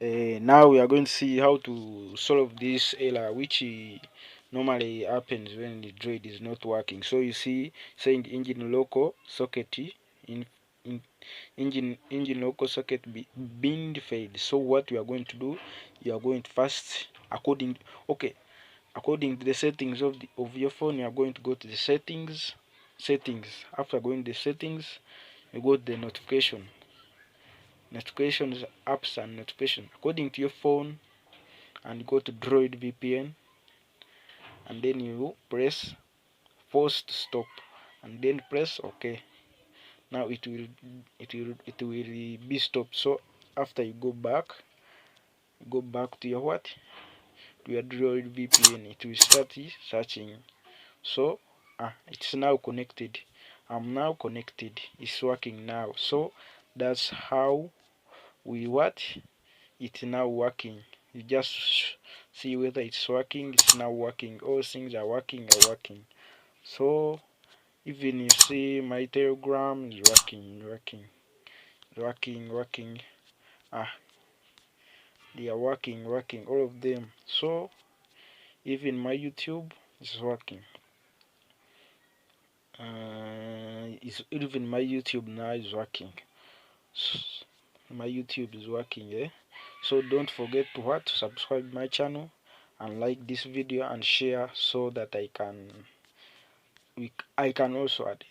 Now we are going to see how to solve this error which normally happens when the Droid is not working. So you see saying engine local socket in, in engine local socket being failed. So what you are going to do, you are going to first according to the settings of your phone, you are going to go to the settings. After going to the settings, you go to the notifications, apps and notification according to your phone, and go to Droid VPN, and then you press force to stop, and then press OK. Now it will be stopped. So after you go back to your Droid VPN, it will start searching. So it's now connected. I'm now connected. It's working now. So that's how it's now working. You just see whether it's working. It's now working. All things are working. So even you see my Telegram is working. They are working, all of them. So even my YouTube is working. Even my YouTube now is working. My YouTube is working, yeah. So don't forget to subscribe my channel and like this video and share so that I can also add.